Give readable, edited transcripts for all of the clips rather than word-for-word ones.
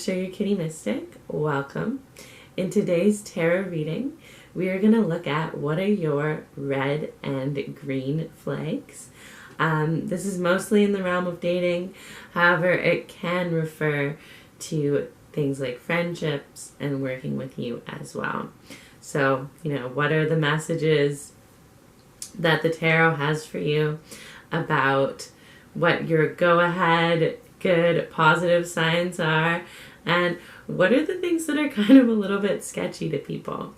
Share Your Kitty Mystic. Welcome. In today's tarot reading, we are going to look at what are your red and green flags. This is mostly in the realm of dating. However, it can refer to things like friendships and working with you as well. So, what are the messages that the tarot has for you about what your go-ahead, good, positive signs are, and what are the things that are kind of a little bit sketchy to people.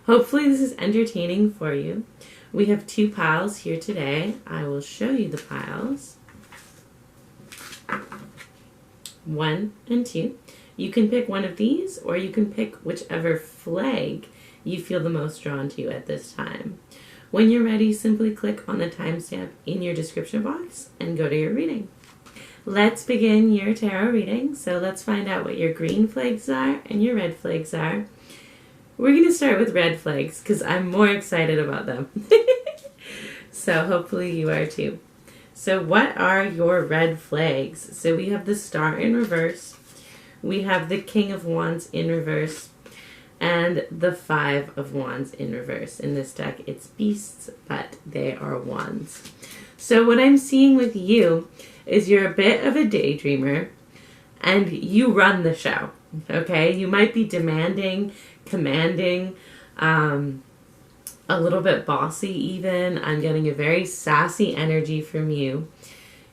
Hopefully this is entertaining for you. We have two piles here today. I will show you the piles. 1 and 2. You can pick one of these, or you can pick whichever flag you feel the most drawn to at this time. When you're ready, simply click on the timestamp in your description box and go to your reading. Let's begin your tarot reading. So let's find out what your green flags are and your red flags are. We're going to start with red flags because I'm more excited about them. So hopefully you are too. So what are your red flags? So we have the Star in reverse. We have the King of Wands in reverse. And the 5 of Wands in reverse. In this deck, it's beasts, but they are wands. So what I'm seeing with you is you're a bit of a daydreamer, and you run the show, okay? You might be demanding, commanding, a little bit bossy even. I'm getting a very sassy energy from you.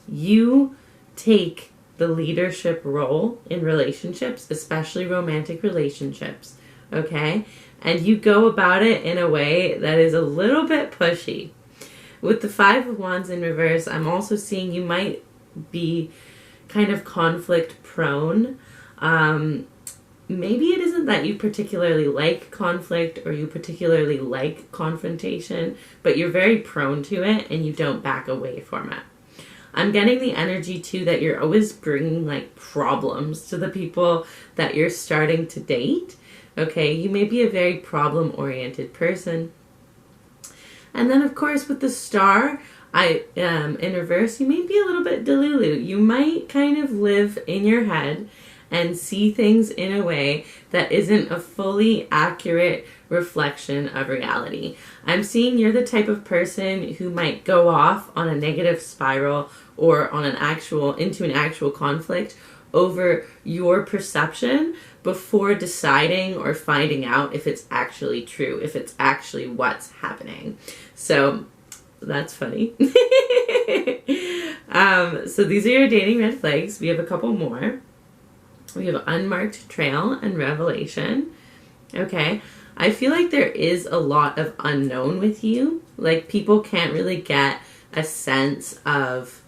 You take the leadership role in relationships, especially romantic relationships. Okay? And you go about it in a way that is a little bit pushy. With the 5 of Wands in reverse, I'm also seeing you might be kind of conflict prone. Maybe it isn't that you particularly like conflict or you particularly like confrontation, but you're very prone to it and you don't back away from it. I'm getting the energy too that you're always bringing like problems to the people that you're starting to date. Okay, you may be a very problem-oriented person. And then, of course, with the Star in reverse, you may be a little bit delulu. You might kind of live in your head and see things in a way that isn't a fully accurate reflection of reality. I'm seeing you're the type of person who might go off on a negative spiral or on into an actual conflict over your perception before deciding or finding out if it's actually true, if it's actually what's happening. So that's funny. So these are your dating red flags. We have a couple more. We have Unmarked Trail and Revelation. Okay. I feel like there is a lot of unknown with you. Like people can't really get a sense of,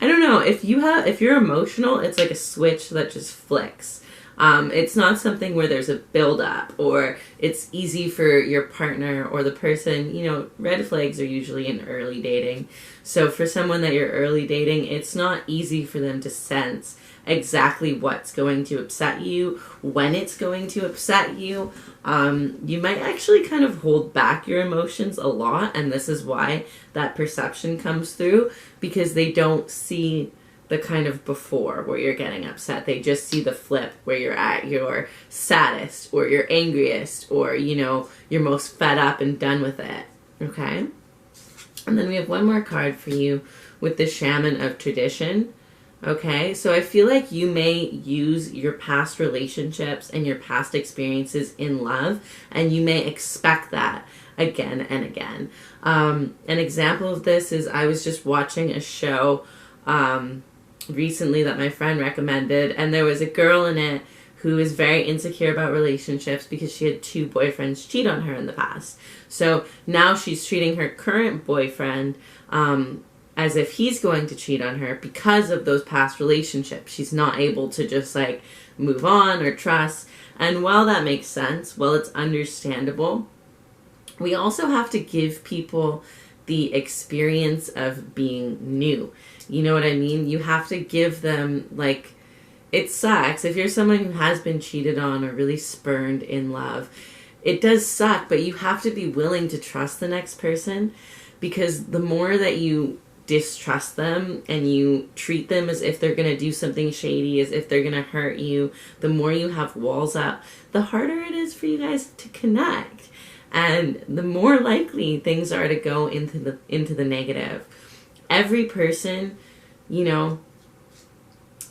I don't know, if you're emotional, it's like a switch that just flicks. It's not something where there's a build-up or it's easy for your partner or the person. Red flags are usually in early dating. So for someone that you're early dating, it's not easy for them to sense exactly what's going to upset you, when it's going to upset you. You might actually kind of hold back your emotions a lot, and this is why that perception comes through, because they don't see the kind of before where you're getting upset. They just see the flip where you're at your saddest or your angriest or, you're most fed up and done with it. Okay? And then we have one more card for you with the Shaman of Tradition. Okay, so I feel like you may use your past relationships and your past experiences in love, and you may expect that again and again. An example of this is I was just watching a show recently that my friend recommended, and there was a girl in it who is very insecure about relationships because she had 2 boyfriends cheat on her in the past. So now she's treating her current boyfriend as if he's going to cheat on her because of those past relationships. She's not able to just like move on or trust. And while that makes sense, while it's understandable, we also have to give people the experience of being new. You know what I mean? You have to give them, like, it sucks. If you're someone who has been cheated on or really spurned in love, it does suck, but you have to be willing to trust the next person, because the more that you distrust them and you treat them as if they're going to do something shady, as if they're going to hurt you, the more you have walls up, the harder it is for you guys to connect. And the more likely things are to go into the negative. Every person, you know,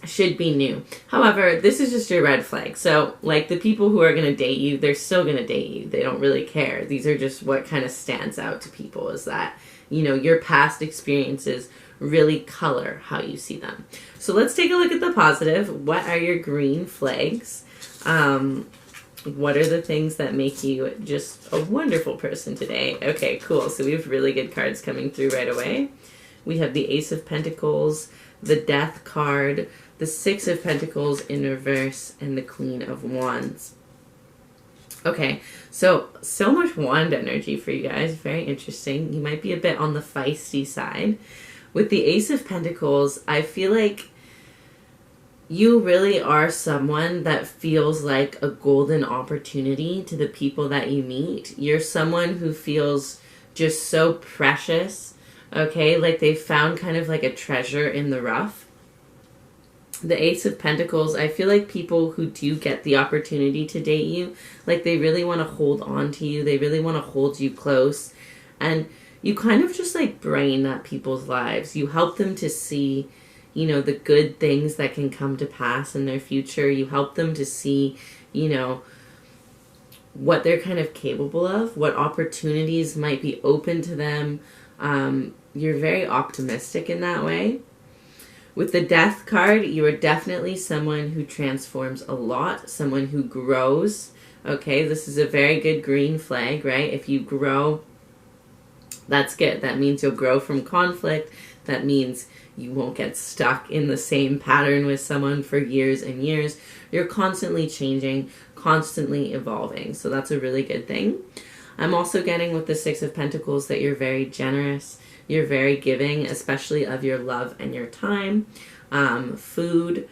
should be new. However, this is just your red flag. So, like, the people who are going to date you, they're still going to date you. They don't really care. These are just what kind of stands out to people, is that, you know, your past experiences really color how you see them. So let's take a look at the positive. What are your green flags? What are the things that make you just a wonderful person today? Okay, cool. So we have really good cards coming through right away. We have the Ace of Pentacles, the Death card, the Six of Pentacles in reverse, and the Queen of Wands. Okay, so much wand energy for you guys. Very interesting. You might be a bit on the feisty side. With the Ace of Pentacles, I feel like you really are someone that feels like a golden opportunity to the people that you meet. You're someone who feels just so precious, okay? Like they found kind of like a treasure in the rough. The Ace of Pentacles, I feel like people who do get the opportunity to date you, like they really want to hold on to you. They really want to hold you close. And you kind of just like brighten up people's lives. You help them to see, you know, the good things that can come to pass in their future. You help them to see, you know, what they're kind of capable of, what opportunities might be open to them. You're very optimistic in that way. With the Death card, you are definitely someone who transforms a lot, someone who grows. Okay, this is a very good green flag, right? If you grow, that's good. That means you'll grow from conflict. That means you won't get stuck in the same pattern with someone for years and years. You're constantly changing, constantly evolving. So that's a really good thing. I'm also getting with the Six of Pentacles that you're very generous. You're very giving, especially of your love and your time. Food.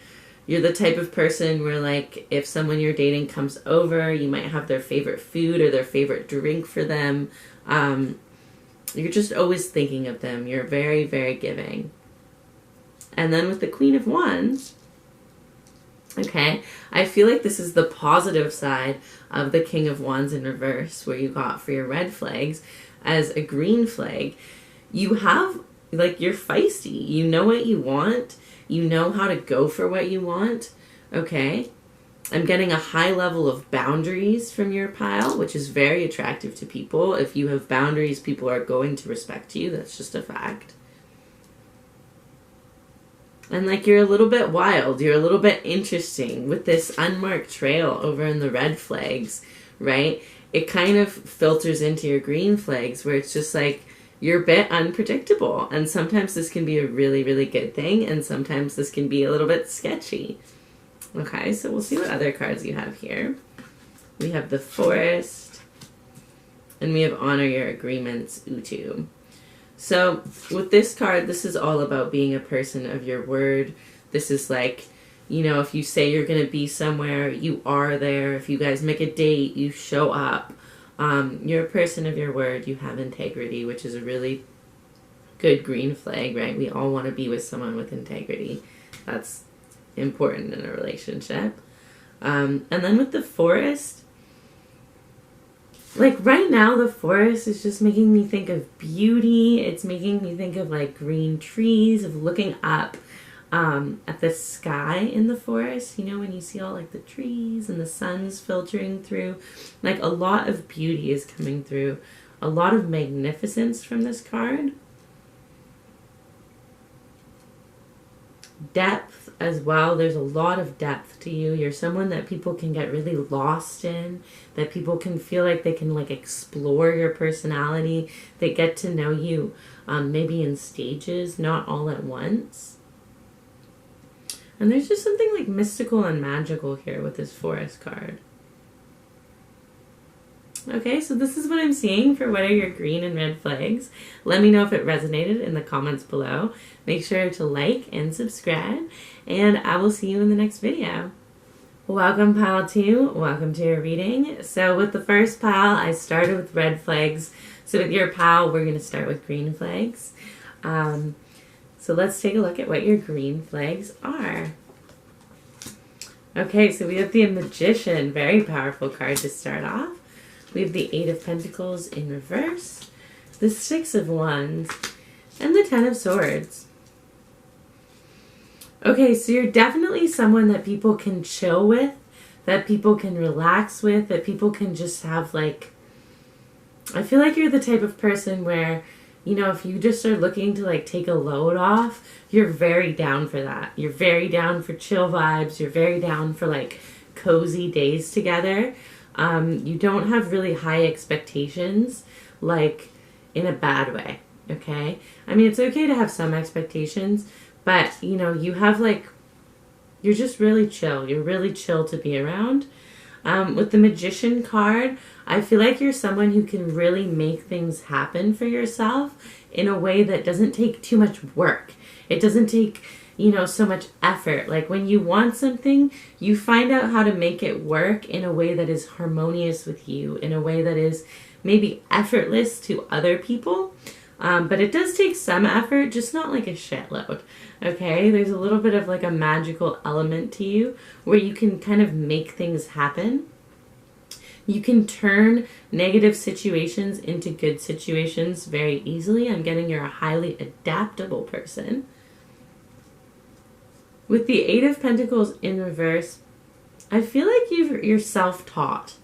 You're the type of person where, like, if someone you're dating comes over, you might have their favorite food or their favorite drink for them. You're just always thinking of them. You're very, very giving. And then with the Queen of Wands, okay, I feel like this is the positive side of the King of Wands in reverse, where you got for your red flags as a green flag. You have, like, you're feisty. You know what you want. You know how to go for what you want, okay? I'm getting a high level of boundaries from your pile, which is very attractive to people. If you have boundaries, people are going to respect you. That's just a fact. And, like, you're a little bit wild. You're a little bit interesting with this unmarked trail over in the red flags, right? It kind of filters into your green flags where it's just like, you're a bit unpredictable. And sometimes this can be a really, really good thing. And sometimes this can be a little bit sketchy. Okay, so we'll see what other cards you have here. We have the Forest. And we have Honor Your Agreements, Utu. So with this card, this is all about being a person of your word. This is like, you know, if you say you're going to be somewhere, you are there. If you guys make a date, you show up. You're a person of your word. You have integrity, which is a really good green flag, right? We all want to be with someone with integrity. That's important in a relationship. And then with the Forest, like right now, the Forest is just making me think of beauty. It's making me think of like green trees, of looking up at the sky in the forest, you know, when you see all like the trees and the sun's filtering through, like a lot of beauty is coming through, a lot of magnificence from this card. Depth as well. There's a lot of depth to you. You're someone that people can get really lost in, that people can feel like they can like explore your personality. They get to know you maybe in stages, not all at once. And there's just something like mystical and magical here with this Forest card. Okay, so this is what I'm seeing for what are your green and red flags. Let me know if it resonated in the comments below. Make sure to like and subscribe, and I will see you in the next video. Welcome, pile 2. Welcome to your reading. So with the first pile, I started with red flags. So with your pile, we're going to start with green flags. So let's take a look at what your green flags are. Okay, so we have the Magician, very powerful card to start off. We have the Eight of Pentacles in reverse, the Six of Wands, and the Ten of Swords. Okay, so you're definitely someone that people can chill with, that people can relax with, that people can just have like, I feel like you're the type of person where, you know, if you just are looking to like take a load off, you're very down for that. You're very down for chill vibes. You're very down for like cozy days together. You don't have really high expectations, like in a bad way. Okay. I mean, it's okay to have some expectations, but you know, you have like, you're just really chill. You're really chill to be around. With the Magician card, I feel like you're someone who can really make things happen for yourself in a way that doesn't take too much work. It doesn't take, you know, so much effort. Like when you want something, you find out how to make it work in a way that is harmonious with you, in a way that is maybe effortless to other people. But it does take some effort, just not like a shitload. Okay, there's a little bit of like a magical element to you where you can kind of make things happen. You can turn negative situations into good situations very easily. I'm getting you're a highly adaptable person. With the Eight of Pentacles in reverse, I feel like you're self-taught.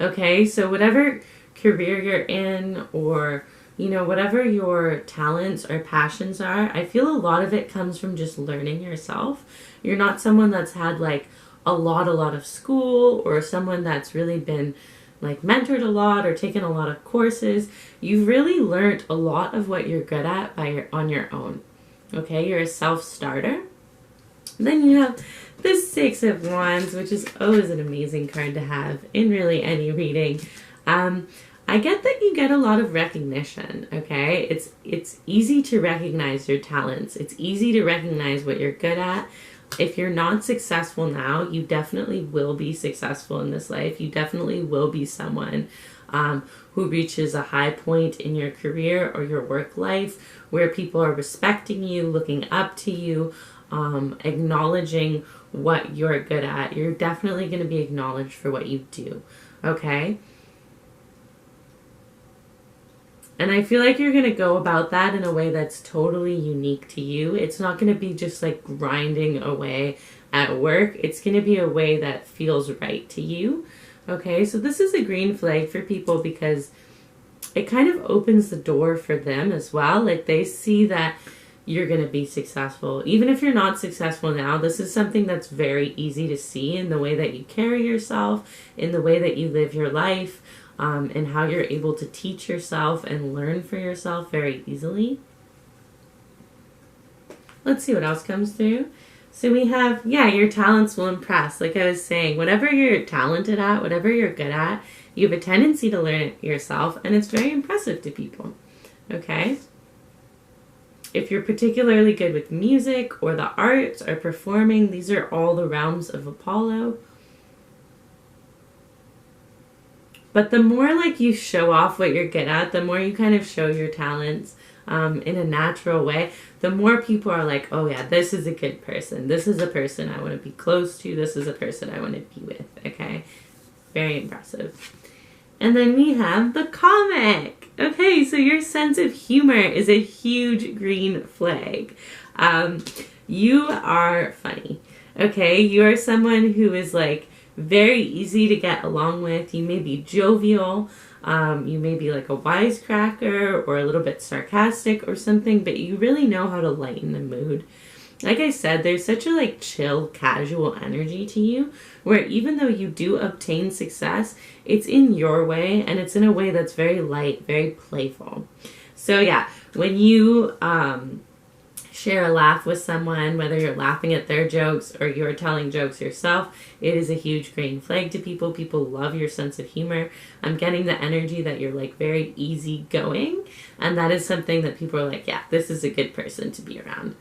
Okay, so whatever career you're in, or you know, whatever your talents or passions are, I feel a lot of it comes from just learning yourself. You're not someone that's had like a lot of school, or someone that's really been like mentored a lot or taken a lot of courses. You've really learned a lot of what you're good at on your own. Okay, you're a self-starter. Then you have the Six of Wands, which is always an amazing card to have in really any reading. I get that you get a lot of recognition, okay? It's easy to recognize your talents. It's easy to recognize what you're good at. If you're not successful now, you definitely will be successful in this life. You definitely will be someone who reaches a high point in your career or your work life where people are respecting you, looking up to you, acknowledging what you're good at. You're definitely going to be acknowledged for what you do, okay? And I feel like you're going to go about that in a way that's totally unique to you. It's not going to be just like grinding away at work. It's going to be a way that feels right to you. Okay, so this is a green flag for people because it kind of opens the door for them as well. Like they see that you're going to be successful. Even if you're not successful now, this is something that's very easy to see in the way that you carry yourself, in the way that you live your life. And how you're able to teach yourself and learn for yourself very easily. Let's see what else comes through. So we have, yeah, your talents will impress. Like I was saying, whatever you're talented at, whatever you're good at, you have a tendency to learn it yourself, and it's very impressive to people. Okay? If you're particularly good with music or the arts or performing, these are all the realms of Apollo. But the more like you show off what you're good at, the more you kind of show your talents in a natural way, the more people are like, oh yeah, this is a good person. This is a person I want to be close to. This is a person I want to be with. Okay? Very impressive. And then we have the comic. Okay, so your sense of humor is a huge green flag. You are funny. Okay? You are someone who is like, very easy to get along with. You may be jovial, you may be like a wisecracker or a little bit sarcastic or something, but you really know how to lighten the mood. Like I said, there's such a like chill, casual energy to you where even though you do obtain success, it's in your way and it's in a way that's very light, very playful. So yeah, when you share a laugh with someone, whether you're laughing at their jokes or you're telling jokes yourself, it is a huge green flag to people. People love your sense of humor. I'm getting the energy that you're like very easygoing, and that is something that people are like, yeah, this is a good person to be around.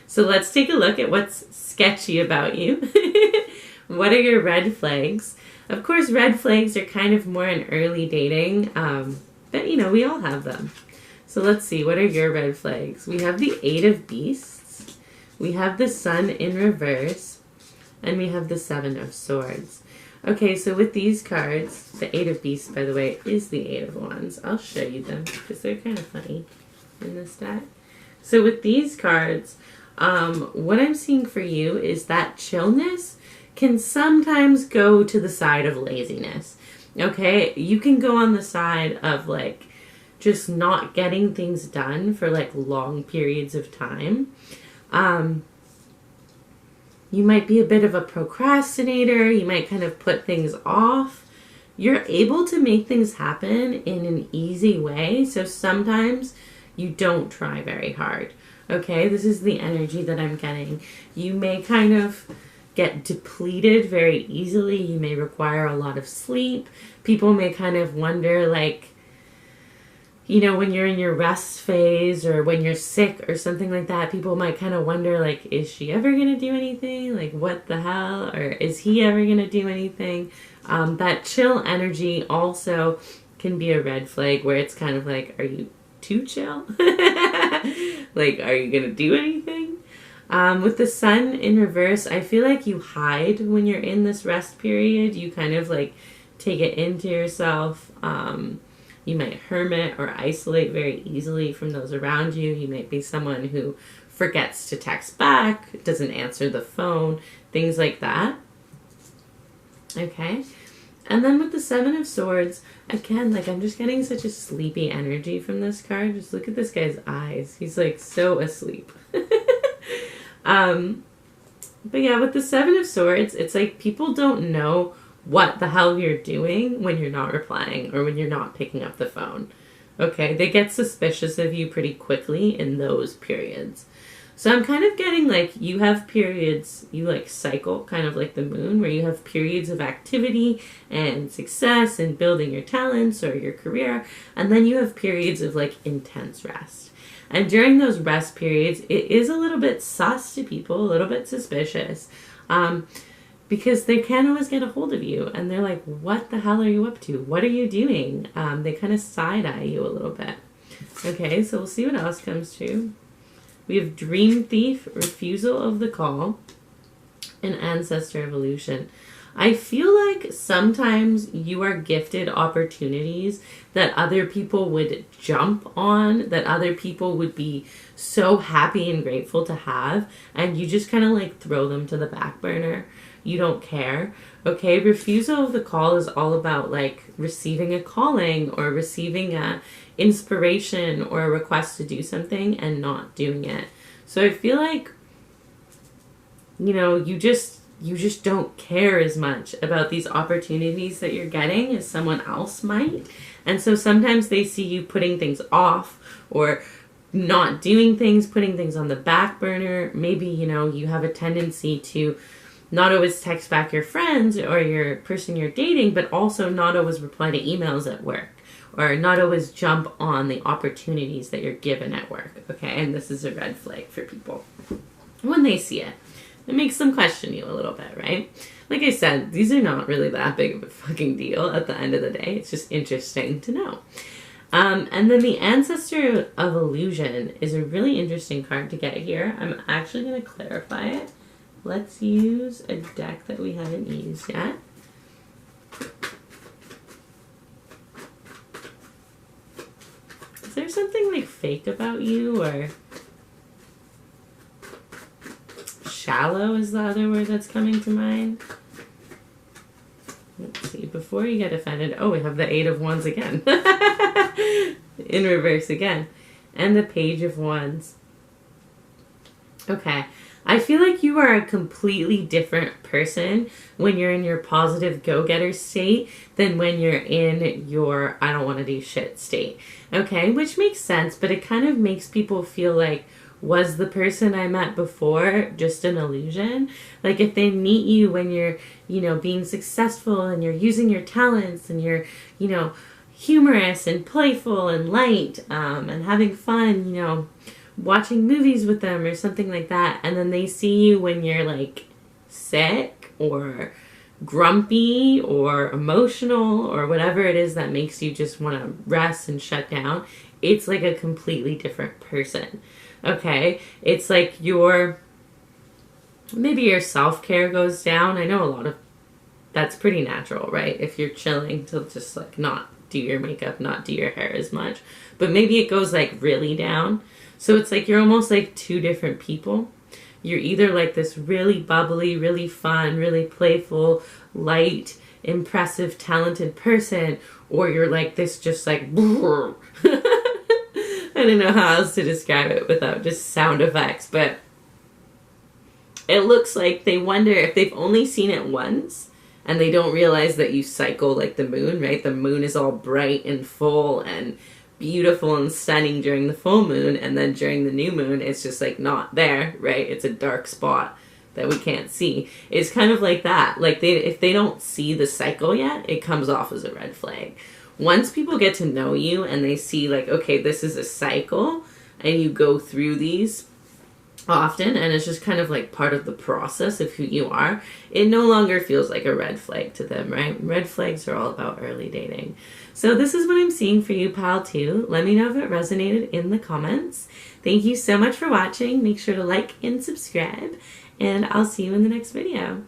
So let's take a look at what's sketchy about you. What are your red flags? Of course, red flags are kind of more in early dating, but you know, we all have them. So let's see, what are your red flags? We have the Eight of Beasts. we have the Sun in reverse, and we have the Seven of Swords. Okay, so with these cards, the Eight of Beasts, by the way, is the Eight of Wands. I'll show you them because they're kind of funny in this deck. So with these cards, what I'm seeing for you is that chillness can sometimes go to the side of laziness. Okay, you can go on the side of like just not getting things done for like long periods of time. You might be a bit of a procrastinator. You might kind of put things off. You're able to make things happen in an easy way. So sometimes you don't try very hard. Okay, this is the energy that I'm getting. You may kind of get depleted very easily. You may require a lot of sleep. People may kind of wonder, like, you know, when you're in your rest phase or when you're sick or something like that, people might kind of wonder, like, is she ever going to do anything? Like, what the hell? Or is he ever going to do anything? That chill energy also can be a red flag where it's kind of like, are you too chill? Like, are you going to do anything? With the Sun in reverse, I feel like you hide when you're in this rest period. You kind of like take it into yourself. You might hermit or isolate very easily from those around you. You might be someone who forgets to text back, doesn't answer the phone, things like that. Okay. And then with the Seven of Swords, again, like I'm just getting such a sleepy energy from this card. Just look at this guy's eyes. He's like so asleep. But yeah, with the Seven of Swords, it's like people don't know what the hell you're doing when you're not replying or when you're not picking up the phone. Okay, they get suspicious of you pretty quickly in those periods. So I'm kind of getting like you have periods, you like cycle kind of like the moon, where you have periods of activity and success and building your talents or your career. And then you have periods of like intense rest. And during those rest periods, it is a little bit sus to people, a little bit suspicious. Because they can't always get a hold of you. And they're like, what the hell are you up to? What are you doing? They kind of side-eye you a little bit. Okay, so we'll see what else comes true. We have Dream Thief, Refusal of the Call, and Ancestor Evolution. I feel like sometimes you are gifted opportunities that other people would jump on, that other people would be so happy and grateful to have, and you just kind of like throw them to the back burner. You don't care. Okay, refusal of the call is all about like receiving a calling or receiving a inspiration or a request to do something and not doing it. So I feel like, you know, you just don't care as much about these opportunities that you're getting as someone else might. And so sometimes they see you putting things off or not doing things, putting things on the back burner. Maybe, you know, you have a tendency to not always text back your friends or your person you're dating, but also not always reply to emails at work or not always jump on the opportunities that you're given at work. Okay, and this is a red flag for people when they see it. It makes them question you a little bit, right? Like I said, these are not really that big of a fucking deal at the end of the day. It's just interesting to know. And then the Ancestor of Illusion is a really interesting card to get here. I'm actually going to clarify it. Let's use a deck that we haven't used yet. Is there something like fake about you, or shallow is the other word that's coming to mind? Let's see, before you get offended, oh, we have the Eight of Wands again. In reverse again. And the Page of Wands. Okay. I feel like you are a completely different person when you're in your positive go-getter state than when you're in your I don't want to do shit state. Okay, which makes sense, but it kind of makes people feel like, was the person I met before just an illusion? Like if they meet you when you're, you know, being successful and you're using your talents and you're, you know, humorous and playful and light and having fun, you know, watching movies with them or something like that, and then they see you when you're like sick or grumpy or emotional or whatever it is that makes you just want to rest and shut down, it's like a completely different person. Okay, it's like you're maybe your self-care goes down. I know a lot of that's pretty natural, right? If you're chilling to just like not do your makeup, not do your hair as much. But maybe it goes like really down. So it's like you're almost like two different people. You're either like this really bubbly, really fun, really playful, light, impressive, talented person, or you're like this just like I don't know how else to describe it without just sound effects, but it looks like they wonder if they've only seen it once and they don't realize that you cycle like the moon, right? The moon is all bright and full and beautiful and stunning during the full moon, and then during the new moon it's just like not there, right? It's a dark spot that we can't see. It's kind of like that. Like if they don't see the cycle yet, it comes off as a red flag. Once people get to know you and they see like, okay, this is a cycle and you go through these often and it's just kind of like part of the process of who you are, it no longer feels like a red flag to them, right? Red flags are all about early dating. So this is what I'm seeing for you, pal, too. Let me know if it resonated in the comments. Thank you so much for watching. Make sure to like and subscribe, and I'll see you in the next video.